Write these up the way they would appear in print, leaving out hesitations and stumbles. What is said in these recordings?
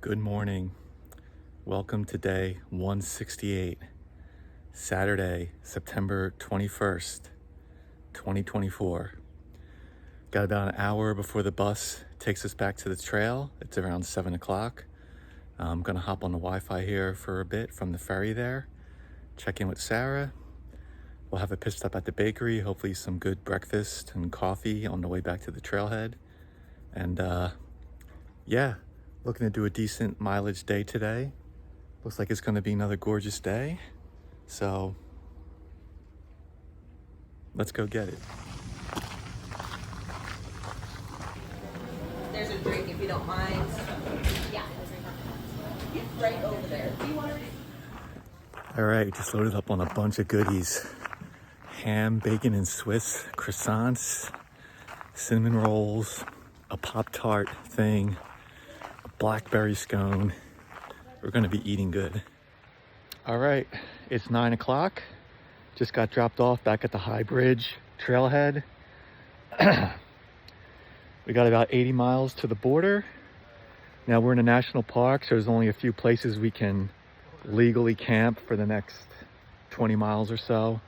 Good morning. Welcome to day 168, Saturday, September 21st, 2024. Got about an hour before the bus takes us back to the trail. It's around 7 o'clock. I'm gonna hop on the Wi-Fi here for a bit from the ferry there, check in with Sarah. We'll have a pit stop at the bakery, hopefully some good breakfast and coffee on the way back to the trailhead. And yeah, looking to do a decent mileage day today. Looks like it's gonna be another gorgeous day. So let's go get it. There's a drink if you don't mind. Yeah. It's right over there. Do you want to? All right, just loaded up on a bunch of goodies. Ham, bacon, and Swiss, croissants, cinnamon rolls, a Pop-Tart thing, a blackberry scone. We're gonna be eating good. All right, it's 9 o'clock. Just got dropped off back at the High Bridge trailhead. We got about 80 miles to the border. Now we're in a national park, so there's only a few places we can legally camp for the next 20 miles or so.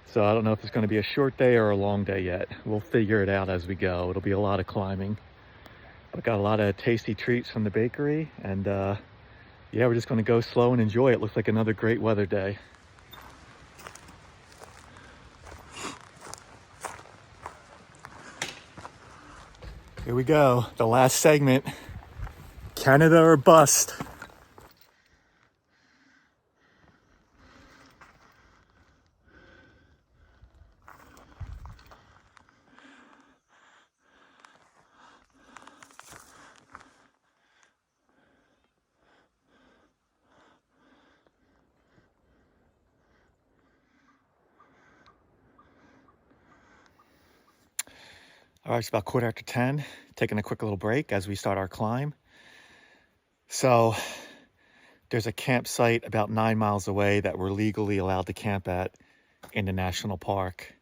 So I don't know if it's going to be a short day or a long day yet. We'll figure it out as we go. It'll be a lot of climbing. But got a lot of tasty treats from the bakery, and yeah, we're just going to go slow and enjoy it. Looks like another great weather day. Here we go, the last segment. Canada or bust. All right, it's about 10:15, taking a quick little break as we start our climb. So there's a campsite about 9 miles away that we're legally allowed to camp at in the national park.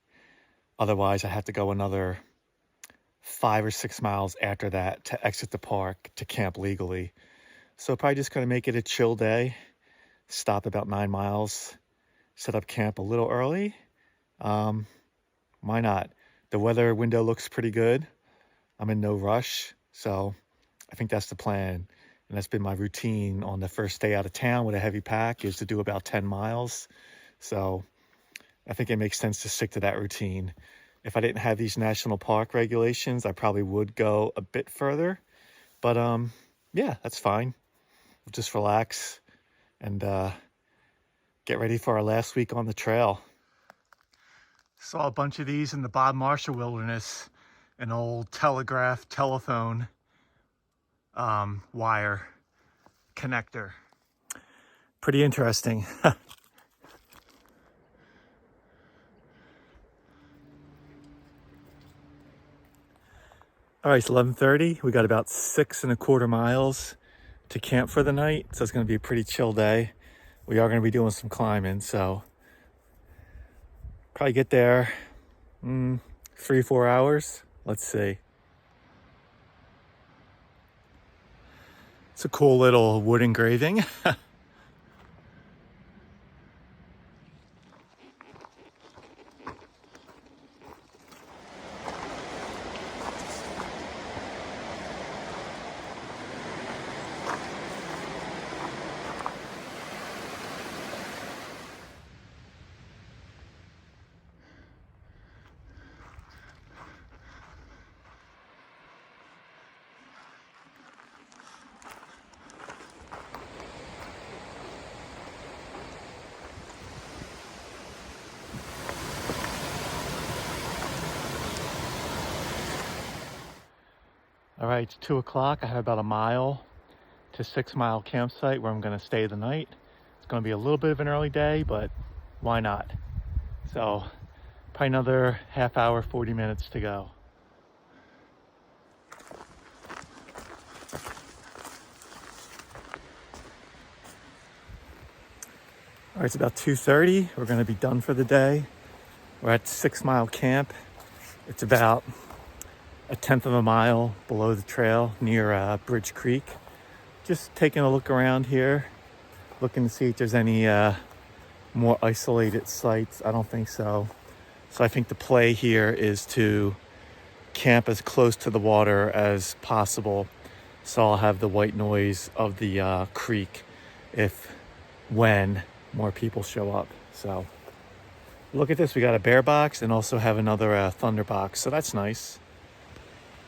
Otherwise, I have to go another 5 or 6 miles after that to exit the park to camp legally. So probably just gonna make it a chill day, stop about 9 miles, set up camp a little early. Why not? The weather window looks pretty good. I'm in no rush, so I think that's the plan. And that's been my routine on the first day out of town with a heavy pack, is to do about 10 miles. So I think it makes sense to stick to that routine. If I didn't have these national park regulations, I probably would go a bit further. But yeah, that's fine. We'll just relax and get ready for our last week on the trail. Saw a bunch of these in the Bob Marshall Wilderness, an old telephone wire connector. Pretty interesting. All right, it's 11:30. We got about 6.25 miles to camp for the night, so it's going to be a pretty chill day. We are going to be doing some climbing, so probably get there 3-4 hours. Let's see. It's a cool little wood engraving. All right, it's 2 o'clock. I have about a mile to 6 Mile campsite where I'm gonna stay the night. It's gonna be a little bit of an early day, but why not? So probably another half hour, 40 minutes to go. All right, it's about 2:30. We're gonna be done for the day. We're at 6 Mile Camp. It's about a tenth of a mile below the trail near Bridge Creek. just taking a look around here, looking to see if there's any more isolated sites. I don't think so. So I think the play here is to camp as close to the water as possible, so I'll have the white noise of the creek when more people show up. So look at this, we got a bear box and also have another thunder box, so that's nice.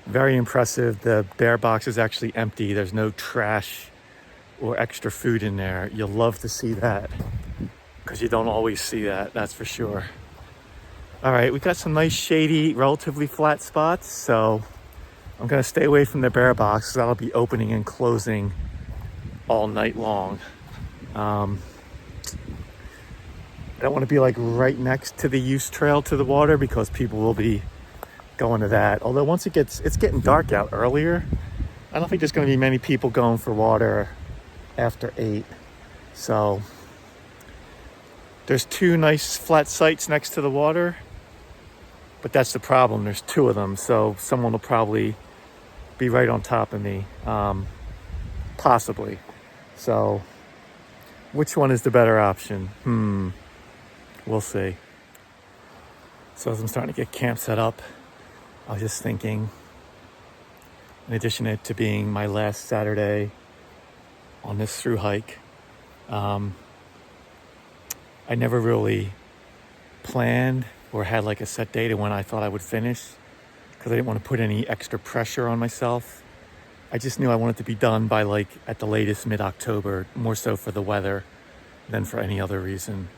Very impressive. The bear box is actually empty. There's no trash or extra food in there. You'll love to see that, because you don't always see that, that's for sure. All right, we got some nice shady, relatively flat spots, so I'm gonna stay away from the bear box, because that'll be opening and closing all night long. I don't want to be like right next to the use trail to the water, because people will be going to that. Although once it's getting dark out earlier, I don't think there's going to be many people going for water after 8. So there's 2 nice flat sites next to the water, but that's the problem. There's 2 of them, so someone will probably be right on top of me, possibly. So which one is the better option? We'll see. So as I'm starting to get camp set up, I was just thinking, in addition to being my last Saturday on this Thru-Hike, I never really planned or had like a set date of when I thought I would finish, because I didn't want to put any extra pressure on myself. I just knew I wanted to be done by like at the latest mid-October, more so for the weather than for any other reason.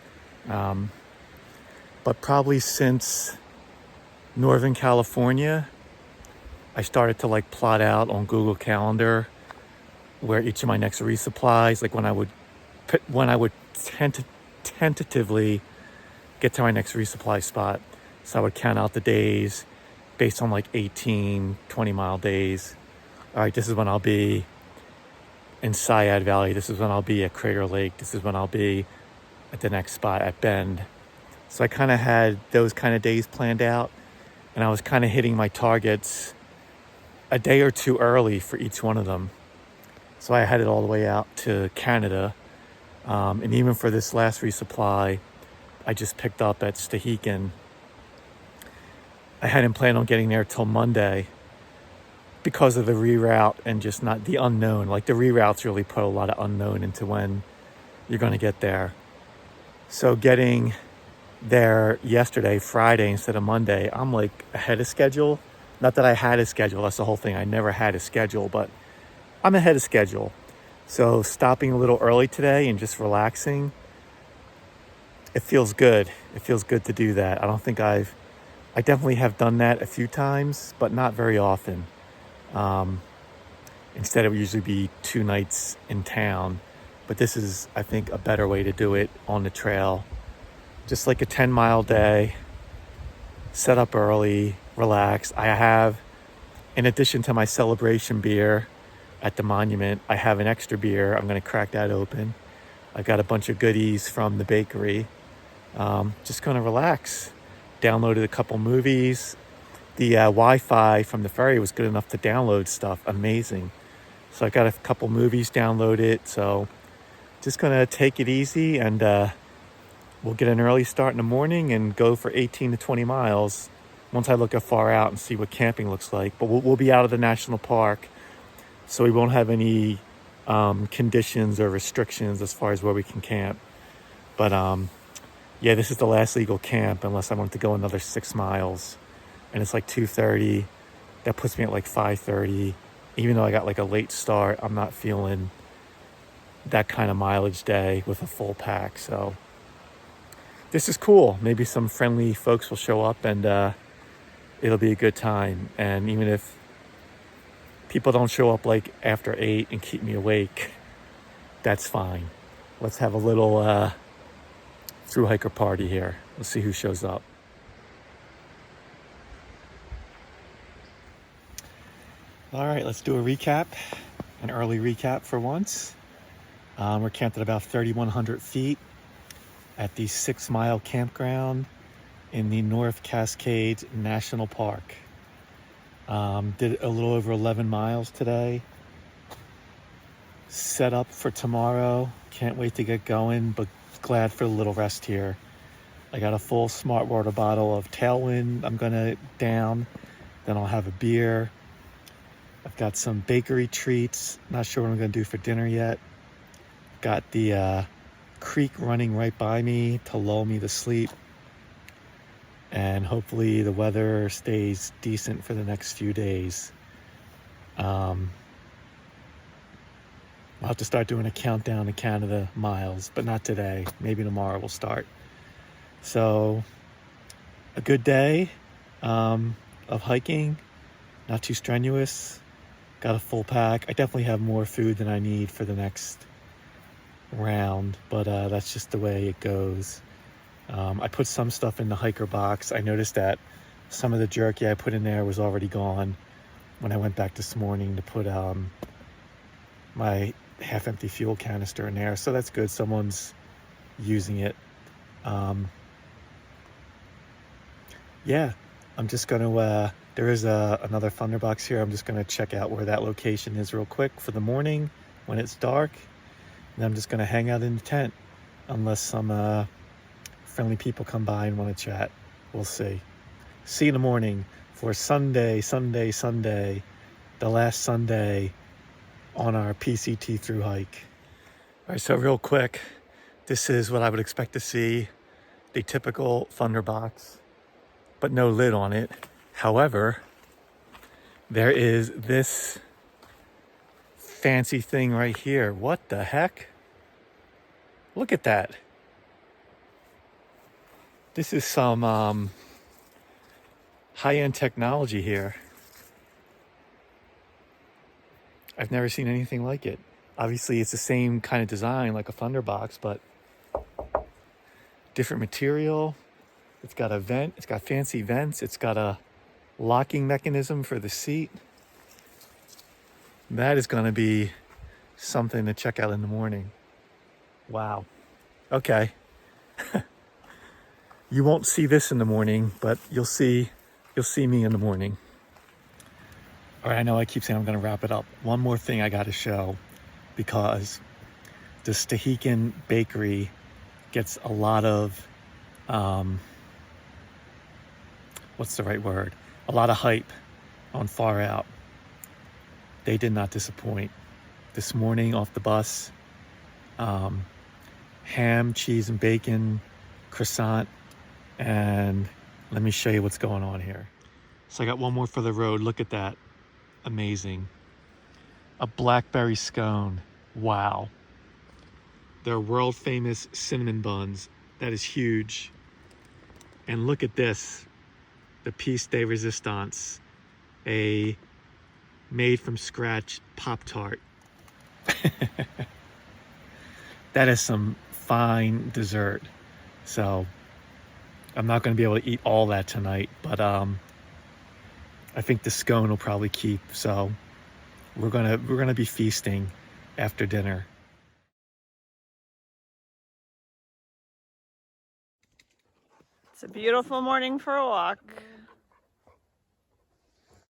But probably since Northern California, I started to like plot out on Google Calendar where each of my next resupplies, like when I would tentatively get to my next resupply spot. So I would count out the days based on like 18, 20 mile days. All right, this is when I'll be in Syad Valley. This is when I'll be at Crater Lake. This is when I'll be at the next spot at Bend. So I kind of had those kind of days planned out, and I was kind of hitting my targets a day or 2 early for each one of them. So I had it all the way out to Canada. And even for this last resupply, I just picked up at Thru-Hike. I hadn't planned on getting there till Monday because of the reroute and just not the unknown. Like the reroutes really put a lot of unknown into when you're going to get there. So getting there yesterday, Friday, instead of Monday, I'm like ahead of schedule. Not that I had a schedule, that's the whole thing. I never had a schedule, but I'm ahead of schedule. So stopping a little early today and just relaxing, it feels good. It feels good to do that. I definitely have done that a few times, but not very often. Instead, it would usually be 2 nights in town. But this is, I think, a better way to do it on the trail. Just like a 10-mile day, set up early, relax. I have, in addition to my celebration beer at the monument, I have an extra beer. I'm going to crack that open. I've got a bunch of goodies from the bakery. Just going to relax. Downloaded a couple movies. The Wi-Fi from the ferry was good enough to download stuff. Amazing. So I got a couple movies downloaded. So just going to take it easy, and we'll get an early start in the morning and go for 18 to 20 miles once I look far out and see what camping looks like. But we'll be out of the national park, so we won't have any conditions or restrictions as far as where we can camp. But yeah, this is the last legal camp unless I want to go another 6 miles. And it's like 2:30. That puts me at like 5:30. Even though I got like a late start, I'm not feeling that kind of mileage day with a full pack. So this is cool. Maybe some friendly folks will show up, and it'll be a good time. And even if people don't show up like after 8 and keep me awake, that's fine. Let's have a little Thru-Hiker party here. Let's see who shows up. All right, let's do a recap, an early recap for once. We're camped at about 3,100 feet at the 6-mile campground in the North Cascades National Park. Did a little over 11 miles today. set up for tomorrow. Can't wait to get going, but glad for a little rest here. I got a full Smart Water bottle of Tailwind I'm gonna down. Then I'll have a beer. I've got some bakery treats. Not sure what I'm gonna do for dinner yet. Got the creek running right by me to lull me to sleep. And hopefully the weather stays decent for the next few days. I'll have to start doing a countdown to Canada miles, but not today. Maybe tomorrow we'll start. So a good day of hiking, not too strenuous. Got a full pack. I definitely have more food than I need for the next round, but that's just the way it goes. I put some stuff in the hiker box. I noticed that some of the jerky I put in there was already gone when I went back this morning to put my half-empty fuel canister in there. So that's good. Someone's using it. Yeah, I'm just going to, there is another Thunderbox here. I'm just going to check out where that location is real quick for the morning when it's dark. And I'm just going to hang out in the tent unless some friendly people come by and want to chat. We'll see. See you in the morning for Sunday, the last Sunday on our PCT Thru-Hike. All right, so real quick, this is what I would expect to see, the typical Thunderbox, but no lid on it. However, there is this fancy thing right here. What the heck? Look at that. This is some high-end technology here. I've never seen anything like it. Obviously, it's the same kind of design like a Thunderbox, but different material. It's got a vent. It's got fancy vents. It's got a locking mechanism for the seat. That is going to be something to check out in the morning. Wow. Okay. You won't see this in the morning, but you'll see me in the morning. All right, I know I keep saying I'm going to wrap it up. One more thing I got to show, because the Thru-Hike bakery gets a lot of, what's the right word? A lot of hype on Far Out. They did not disappoint. This morning off the bus, ham, cheese, and bacon, croissant, and let me show you what's going on here. So I got one more for the road. Look at that. Amazing. A blackberry scone. Wow. They're world famous cinnamon buns. That is huge. And look at this. The piece de resistance. A made from scratch Pop-Tart. That is some fine dessert. So I'm not going to be able to eat all that tonight, but I think the scone will probably keep. So we're gonna be feasting after dinner. It's a beautiful morning for a walk.